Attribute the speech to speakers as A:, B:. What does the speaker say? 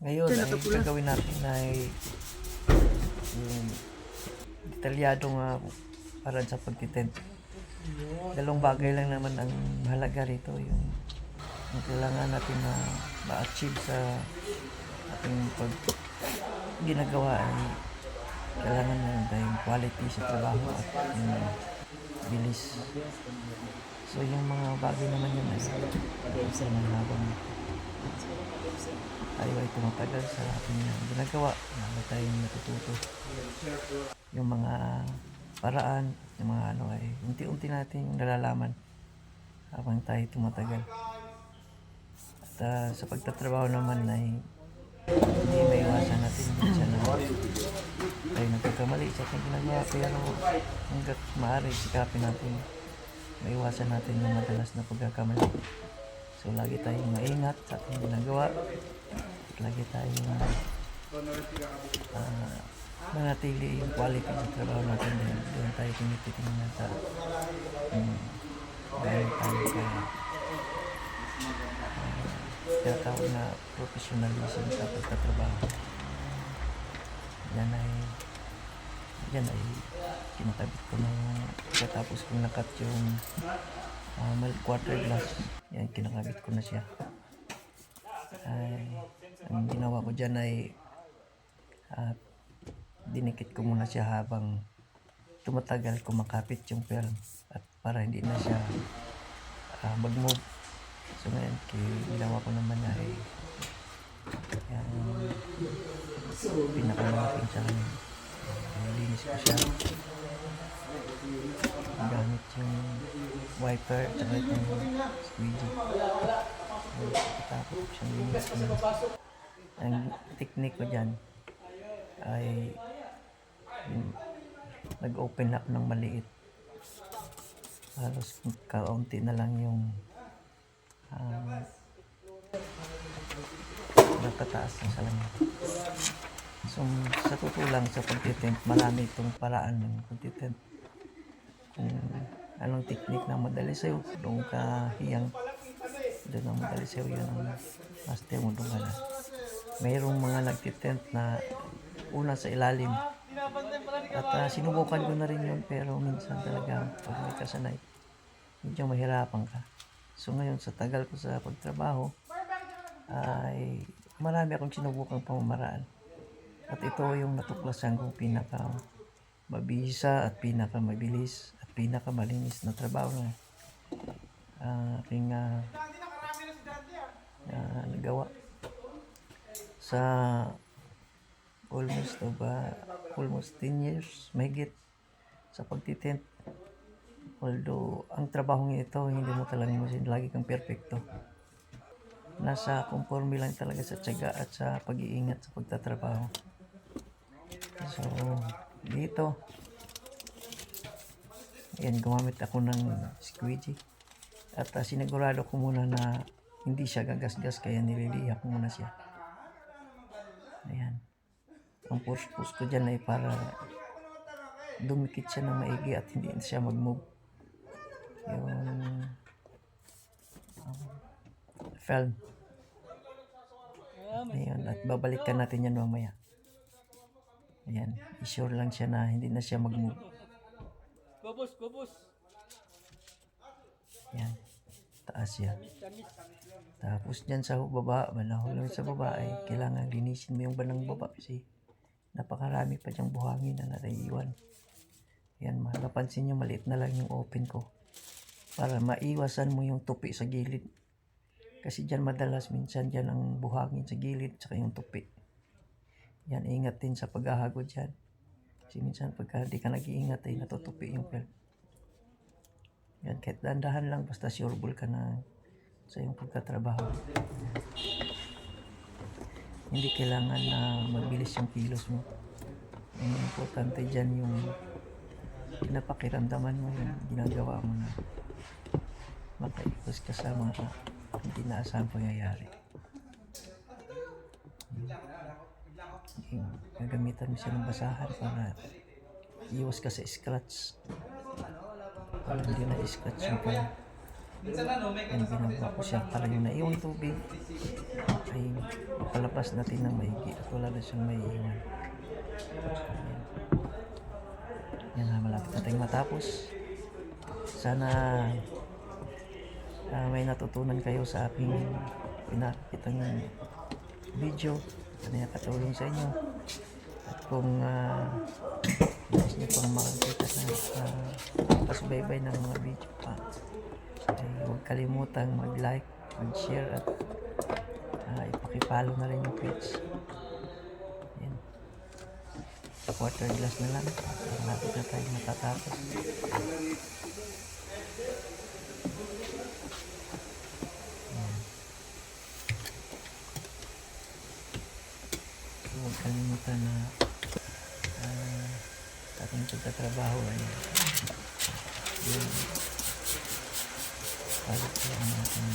A: Ngayon ay gagawin natin ay yung detalyadong paraan sa pagtitent. Dalawang bagay lang naman ang mahalaga rito, yung kailangan natin na ma-achieve sa ating pag ginagawa ay kailangan na tayong quality sa trabaho at yung bilis. So yung mga bagay naman yun ay isa na habang tayo ay tumatagal sa ating ginagawa, na tayong natututo. Yung mga paraan, yung mga ano ay unti-unti nating nalalaman habang tayo tumatagal. At sa pagtatrabaho naman ay hindi maiwasan natin minsan na tayo nagkakamali sa ating ginagawa, pero hanggat maaari sikapin natin maiwasan natin yung madalas na pagkakamali. So lagi tayong maingat sa ating ginagawa at lagi tayong manatili yung quality sa trabaho natin, dahil doon tayo tinitingnan sa dahil tayo kaya tawag na professionalism sa pagtatrabaho. Yan ay kinakabit ko nung katapos kong nakat yung quarter glass. Yan, kinakabit ko na siya. Ang ginawa ko dyan ay dinikit ko muna siya habang tumatagal kumakapit yung film, at para hindi na siya mag-move. So ngayon, ginawa ko naman ay pinakamalapin sa akin. Nilinis ko siya gamit yung wiper at saka itong squeegee. Tapos siyang linis ko. Ang technique ko dyan ay nag-open up ng maliit, halos kaunti na lang yung nakataas ng salamin. So sa totoo lang, sa pagtitent, marami itong paraan ng pagtitent. Kung anong technique na madali sa'yo, doon ka hiyang, doon ang madali sa'yo, yun ang master mo, doon ka na. Mayroong mga nagtitent na una sa ilalim, at sinubukan ko na rin yun, pero minsan talaga pag may kasanay, medyo mahirapan ka. So ngayon, sa tagal ko sa pagtrabaho ay marami akong sinubukang pamamaraan, at ito yung natuklasan kong pinaka mabisa at pinaka mabilis at pinaka malinis na trabaho na aking nagawa sa almost 10 years mahigit sa pagtitent. Although ang trabaho ito, hindi mo talagang lagi kang perfecto. Nasa conforme lang talaga sa tiyaga at sa pag-iingat sa pagtatrabaho. So dito, yan, gumamit ako ng squeegee, at sinigurado ko muna na hindi siya gagasgas, kaya nililiha ko muna siya. Ayan, ang purpose ko dyan ay para dumikit siya ng maigi at hindi siya mag-move yung film. Ayan, at babalikan natin yan mamaya. Ayan, i-sure lang siya na hindi na siya mag-move. Ayan, taas siya. Tapos dyan sa baba, manahulog sa baba, ay kailangan linisin mo yung banang baba kasi napakarami pa dyang buhangin na naiiwan. Ayan, mapapansin nyo, maliit na lang yung open ko para maiwasan mo yung tupi sa gilid. Kasi dyan madalas, minsan dyan ang buhangin sa gilid tsaka yung tupi. Yan, ingat din sa paghahagod dyan. Kasi minsan pagka di ka nag-iingat ay natutupi yung film. Yan, kahit dahan-dahan lang, basta sureball ka na sa iyong pagtatrabaho. Hindi kailangan na mabilis yung kilos mo. Ang importante dyan yung pinapakiramdaman mo yung ginagawa mo na makaikos ka sa mga hindi naasahang pangyayari. Gagamitan mo siya ng basahan para iwas ka sa scratch, para hindi na scratch yung film. Yan ginagawa ko siya para yung naiwan tubig ay palabas natin ng maigi at wala na siyang maiiwan. Yan na, malapit na tayong matapos. Sana may natutunan kayo sa aking pinakitang video na nakatulong sa inyo. At kung nais nyo pang makakita na pasubaybay ng mga video pa, ay huwag kalimutang mag-like, mag-share at ipakipollow na rin yung page. Yan. Quarter glass na lang. Malapit na tayo matatapos. Yan. Huwag kalimutan na sa ating pagtatrabaho ay yung palit ko ang ating